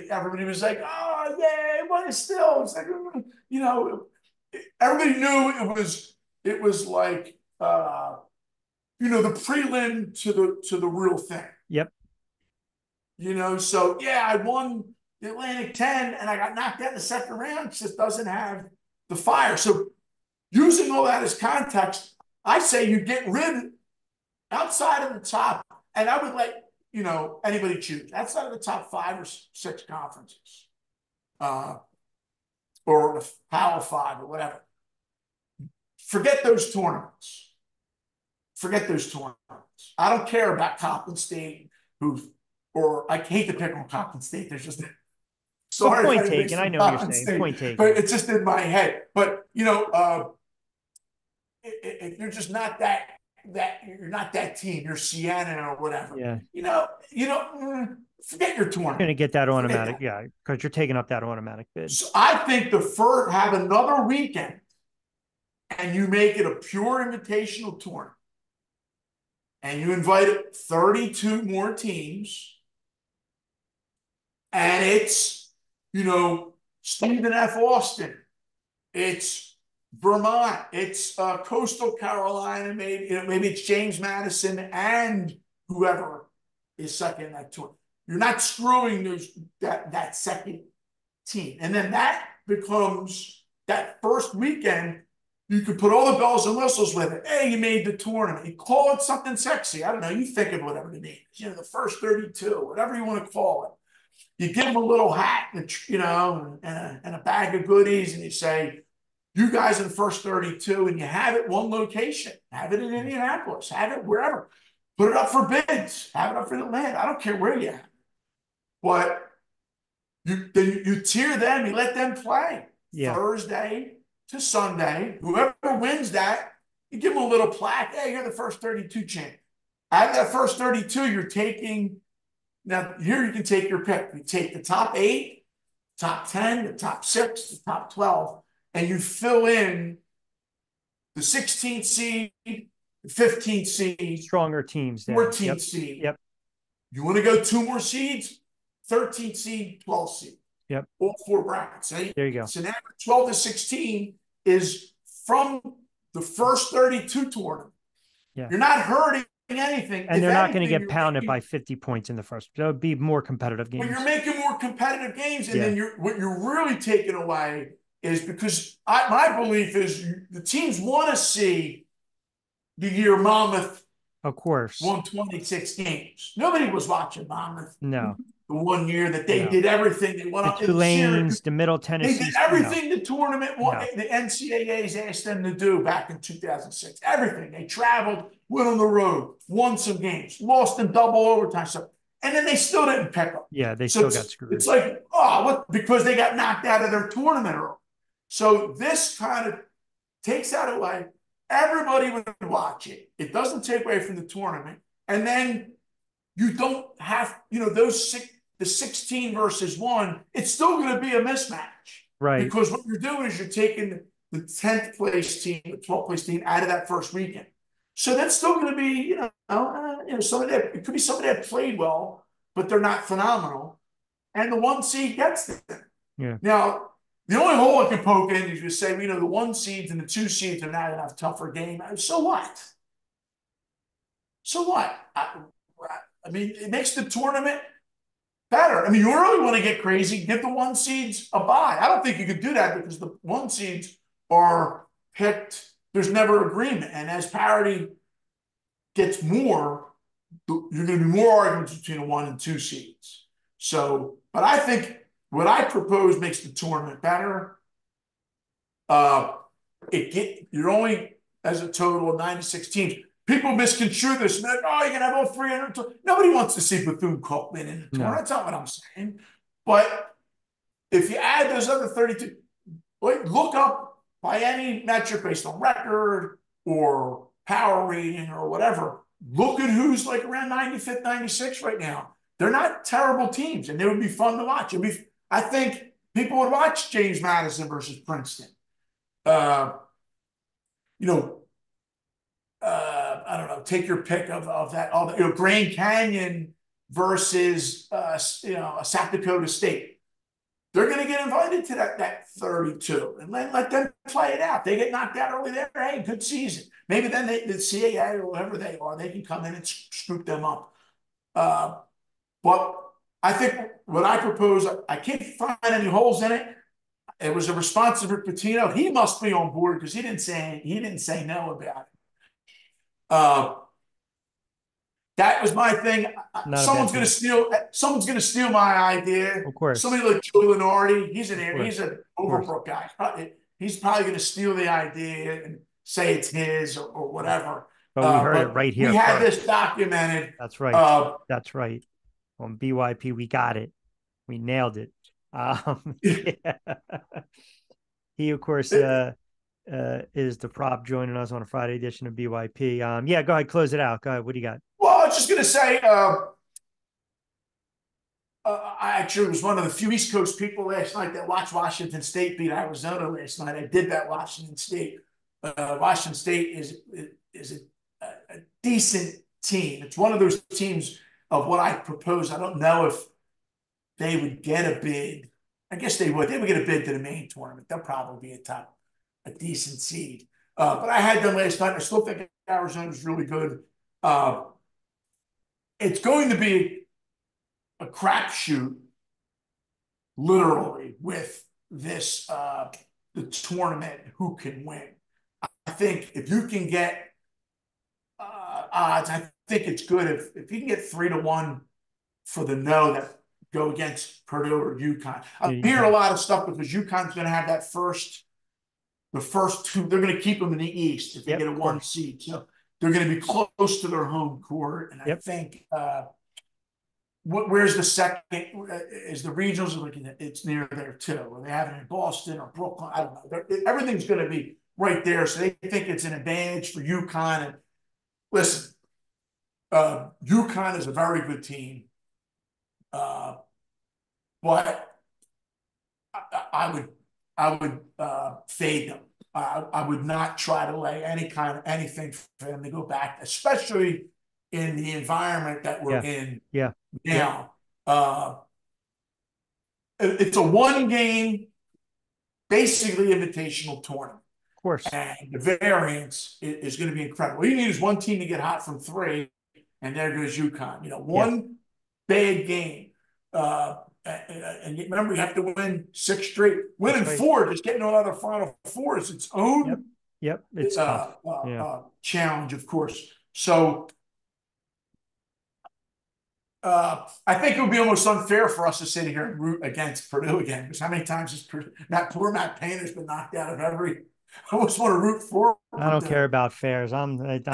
Everybody was like, oh yeah, it won still. It's like, everybody knew it was like the prelim to the real thing. Yep. So yeah, I won the Atlantic 10 and I got knocked out in the second round. It just doesn't have the fire. So using all that as context, I say you get rid outside of the top, and I would let anybody choose outside of the top 5 or 6 conferences, or the Power 5 or whatever. Forget those tournaments. I don't care about Coppin State, or I hate to pick on Coppin State. There's just sorry. Point taken. I know what you're saying. Point taken. But it's just in my head. But if you're just not that you're not that team, you're Siena or whatever. Yeah. Forget your tournament. You're going to get that automatic, yeah, because you're taking up that automatic bid. So I think the first have another weekend, and you make it a pure invitational tournament, and you invite 32 more teams, and it's Stephen F. Austin, it's Vermont, it's Coastal Carolina, maybe it's James Madison and whoever is second in that tour. You're not screwing that second team. And then that becomes that first weekend, you could put all the bells and whistles with it. Hey, you made the tournament. You call it something sexy. I don't know. You think of whatever the name is. The first 32, whatever you want to call it. You give them a little hat, and a bag of goodies, and you say, you guys in the first 32, and you have it one location. Have it in Indianapolis. Have it wherever. Put it up for bids. Have it up for Atlanta. I don't care where you have it. But you tier them. You let them play. Yeah. Thursday to Sunday. Whoever wins that, you give them a little plaque. Hey, you're the first 32 champ. Out of that first 32, you're taking – now, here you can take your pick. You take the top 8, top 10, the top 6, the top 12. And you fill in the 16th seed, the 15th seed. Stronger teams. 14th seed. Yep. You want to go 2 more seeds? 13th seed, 12th seed. Yep. All 4 brackets. There you go. So now 12 to 16 is from the first 32 tournament. Yeah. You're not hurting anything. And they're not going to get pounded by 50 points in the first. That would be more competitive games. But you're making more competitive games. And then what you're really taking away is because my belief is the teams want to see the year Monmouth of course won 26 games. Nobody was watching Monmouth. No. the one year that they Yeah. did everything. They went The up in the series. Tulanes, the Middle They did Tennessee. everything the tournament, Yeah. the NCAA's asked them to do back in 2006. Everything. They traveled, went on the road, won some games, lost in double overtime stuff, and then they still didn't pick up. Yeah, they So still got screwed. it's like, oh, what? Because they got knocked out of their tournament early. So this kind of takes that away. Everybody would watch it. It doesn't take away from the tournament. And then you don't have, the 16 versus 1, it's still going to be a mismatch. Right. Because what you're doing is you're taking the 10th place team, the 12th place team out of that first weekend. So that's still going to be, somebody that, it could be somebody that played well, but they're not phenomenal. And the 1 seed gets them. Yeah. Now, the only hole I can poke in is you say, the 1 seeds and the 2 seeds are now going to have a tougher game. So what? So what? I mean, it makes the tournament better. I mean, you really want to get crazy, give the 1 seeds a bye. I don't think you could do that because the 1 seeds are picked. There's never agreement. And as parity gets more, you're going to be more arguments between the 1 and 2 seeds. So, but I think what I propose makes the tournament better. You're only as a total of 96 teams. People misconstrue this. Like, oh, you're gonna have all 300. Nobody wants to see Bethune-Cookman in the tournament. That's not what I'm saying. But if you add those other 32, look up by any metric based on record or power rating or whatever. Look at who's like around 95th, 96th right now. They're not terrible teams, and they would be fun to watch. I think people would watch James Madison versus Princeton. I don't know, take your pick of that, Grand Canyon versus, South Dakota State. They're going to get invited to that 32 and let them play it out. They get knocked out early there. Hey, good season. Maybe then the CAA or whatever they are, they can come in and scoop them up. But I think what I propose, I can't find any holes in it. It was a response to Patino. He must be on board because he didn't say no about it. That was my thing. Someone's going to steal my idea. Of course. Somebody like Joe Lenardi, he's an Overbrook guy. He's probably going to steal the idea and say it's his or whatever. But we heard it right here. We had this documented. That's right. That's right. On BYP, we got it. We nailed it. Yeah. He, of course, is the prop joining us on a Friday edition of BYP. Yeah, go ahead, close it out. Go ahead. What do you got? Well, I was just going to say, I actually was one of the few East Coast people last night that watched Washington State beat Arizona last night. I did that. Washington State. Washington State is a decent team. It's one of those teams of what I propose. I don't know if they would get a bid. I guess they would. They would get a bid to the main tournament. They'll probably be a decent seed. But I had them last night. I still think Arizona's really good. It's going to be a crapshoot, literally, with this the tournament. Who can win? I think if you can get odds, I think it's good if you can get 3-1 for the no that go against Purdue or UConn. I'm hearing a lot of stuff because UConn's going to have the first 2. They're going to keep them in the East if they get a 1 seed. So they're going to be close to their home court, and I think. Where's the second? Is the regionals looking at? It's near there too. Or they have it in Boston or Brooklyn. I don't know. Everything's going to be right there, so they think it's an advantage for UConn. And listen, UConn is a very good team, but I would fade them. I would not try to lay anything for them to go back, especially in the environment that we're in now. It's a 1-game, basically invitational tournament. Of course. And the variance is going to be incredible. All you need is one team to get hot from 3, and there goes UConn. One bad game. And remember, you have to win 6 straight. Winning 4, just getting another Final Four is its own it's challenge, of course. So I think it would be almost unfair for us to sit here and root against Purdue again, because how many times has poor Matt Painter's been knocked out of every? I almost want to root for I don't care Purdue. about fairs. I'm down with Purdue.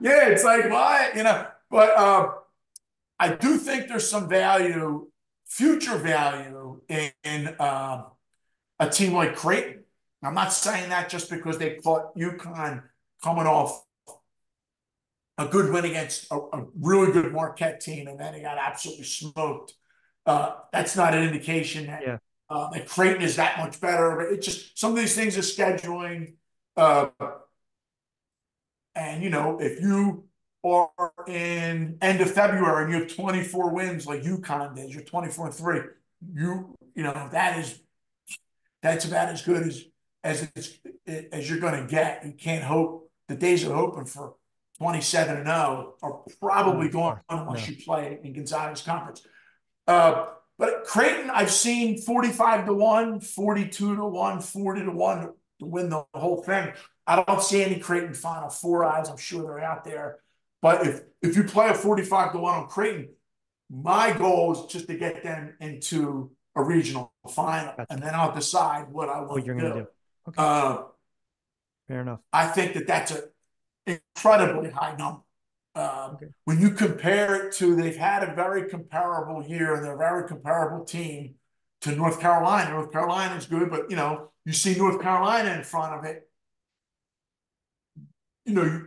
Yeah, it's like what, but I do think there's some value, future value in a team like Creighton. I'm not saying that just because they fought UConn coming off a good win against a really good Marquette team, and then they got absolutely smoked. That's not an indication Yeah. that Creighton is that much better. But it's just some of these things are scheduling. Uh, and if you are in end of February and you have 24 wins like UConn did, you're 24-3. That's about as good as you're going to get. You can't hope. The days of hoping for 27-0 are probably gone unless No. you play in Gonzaga's conference. But Creighton, I've seen 45-1, 42-1, 40-1 to win the whole thing. I don't see any Creighton Final Four odds. I'm sure they're out there. But if you play a 45-1 on Creighton, my goal is just to get them into a regional final, Gotcha. and then I'll decide what I What want to you're gonna do. do? Okay. Uh, Fair enough. I think that's an incredibly high number. Okay. When you compare it to, they've had a very comparable year, and they're a very comparable team to North Carolina. North Carolina is good, but you see North Carolina in front of it. You know,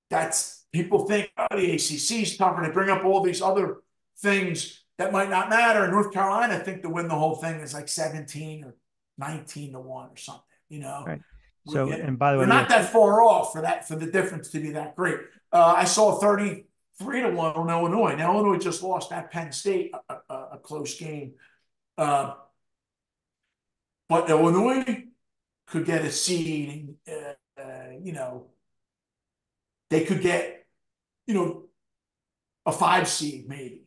that's people think, oh, the ACC is tougher. They bring up all these other things that might not matter. In North Carolina, I think to win the whole thing is like 17 or 19-1 or something. All right. So, and by the They're way, not that far off for the difference to be that great. I saw 33-1 on Illinois. Now Illinois just lost at Penn State, a close game, uh, but Illinois could get a seed. They could get a 5 seed maybe.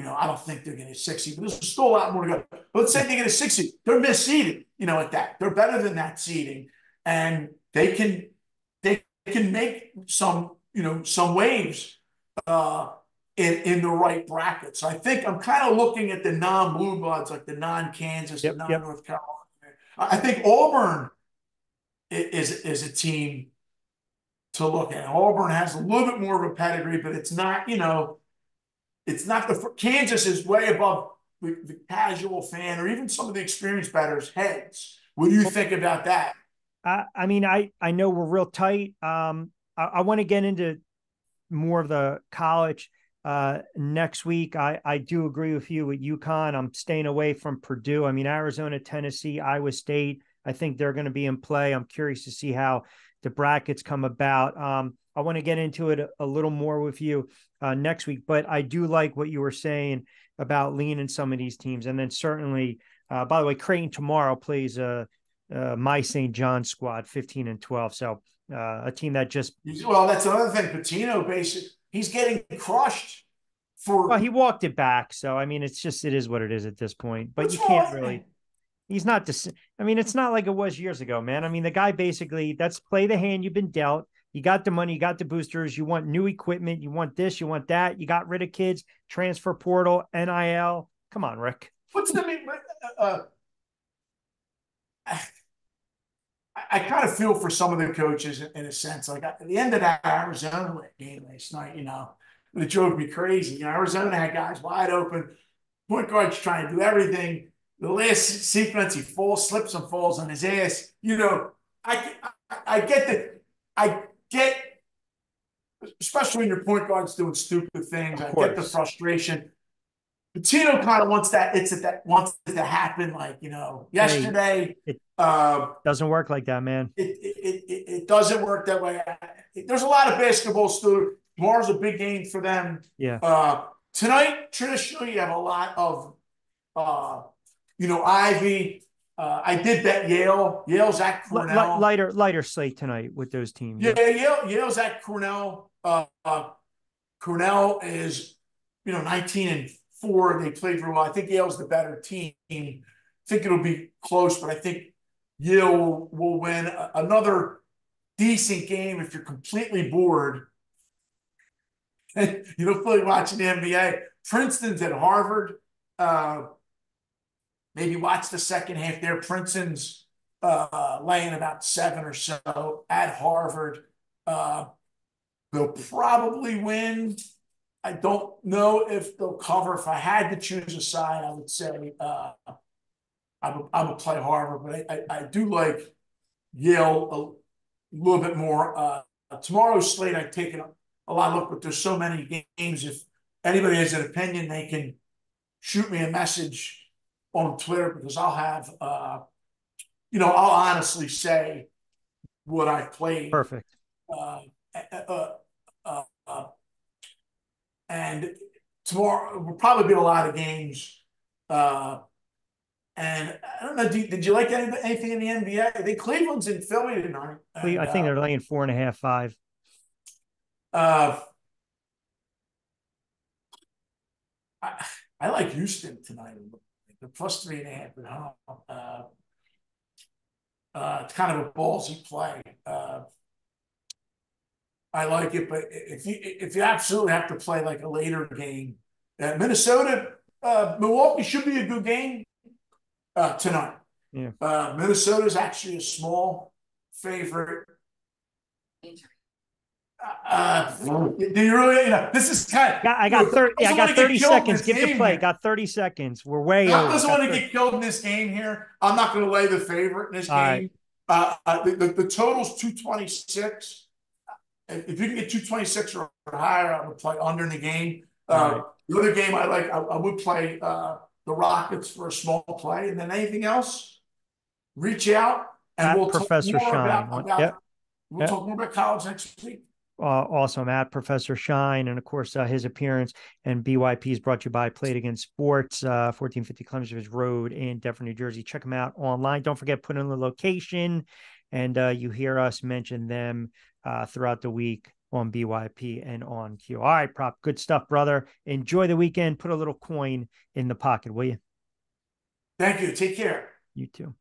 I don't think they're getting a 6 seed, but there's still a lot more to go. But let's say they get a 6 seed. They're misseeded, at that. They're better than that seeding. And they can make some waves in the right bracket. So I think I'm kind of looking at the non-blue bloods, like the non-Kansas, the yep. non-North Carolina. I think Auburn is a team to look at. Auburn has a little bit more of a pedigree, but it's not, it's not Kansas is way above the casual fan or even some of the experienced bettors' heads. What do you think about that? I mean, I know we're real tight. I want to get into more of the college next week. I do agree with you with UConn. I'm staying away from Purdue. I mean, Arizona, Tennessee, Iowa State, I think they're going to be in play. I'm curious to see how the brackets come about. I want to get into it a little more with you next week, but I do like what you were saying about leaning some of these teams. And then certainly, by the way, Creighton tomorrow plays my St. John squad, 15-12. So a team that just Well, that's another thing. Patino, basically, he's getting crushed well, for he walked it back. So I mean, it is what it is at this point. But you what's wrong can't with really. him? He's not. I mean, it's not like it was years ago, man. I mean, the guy basically that's play the hand you've been dealt. You got the money, you got the boosters, you want new equipment, you want this, you want that. You got rid of kids, transfer portal, NIL. Come on, Rick. What's the mean? I kind of feel for some of the coaches in a sense. Like at the end of that Arizona game last night, it drove me crazy. Arizona had guys wide open, point guard's trying to do everything. The last sequence, he slips and falls on his ass. I I get that. I get, especially when your point guard's doing stupid things. Of I get the course. frustration. Patino kind of wants it to happen. Like Hey, yesterday. it Uh, doesn't work like that, man. it doesn't work that way. There's a lot of basketball still. Tomorrow's a big game for them. Yeah. Tonight, traditionally, you have a lot of, uh, Ivy. I did bet Yale. Yale's at Cornell. Lighter slate tonight with those teams. Yeah, Yeah. Yale's at Cornell. Cornell is, 19-4. They played for a while. I think Yale's the better team. I think it'll be close, but I think Yale will win another decent game if you're completely bored. You don't feel like watching the NBA. Princeton's at Harvard. Maybe watch the second half there. Princeton's laying about 7 or so at Harvard. They'll probably win. I don't know if they'll cover. If I had to choose a side, I would say I would play Harvard, but I do like Yale a little bit more. Tomorrow's slate, I've taken a lot of look, but there's so many games. If anybody has an opinion, they can shoot me a message on Twitter, because I'll have, I'll honestly say what I've played. Perfect. Uh, uh, uh, uh, and tomorrow will probably be a lot of games. And I don't know, did you like anything in the NBA? I think Cleveland's in Philly tonight. And, I think they're laying 4.5, 5. I, I like Houston tonight. They're plus 3.5 at home. It's kind of a ballsy play. I like it, but if you absolutely have to play like a later game, Minnesota, Milwaukee should be a good game tonight. Yeah. Minnesota is actually a small favorite. Do you really? This is kind of. I got 30. I got 30 seconds. Give the play. Here. Got 30 seconds. We're way Doc over. doesn't want to get killed in this game here. I'm not going to lay the favorite in this game. Right. The total's 226. If you can get 226 or higher, I would play under in the game. Right. The other game I like, I would play the Rockets for a small play. And then anything else, reach out and we'll Professor talk more Shine. We'll talk more about college next week. Awesome. At Professor Shine. And of course, his appearance and BYP is brought to you by Play It Again Sports, 1450 Clemens Road in Deptford, New Jersey. Check them out online. Don't forget, put in the location. And you hear us mention them throughout the week on BYP and on Q. All right, Prop. Good stuff, brother. Enjoy the weekend. Put a little coin in the pocket, will you? Thank you. Take care. You too.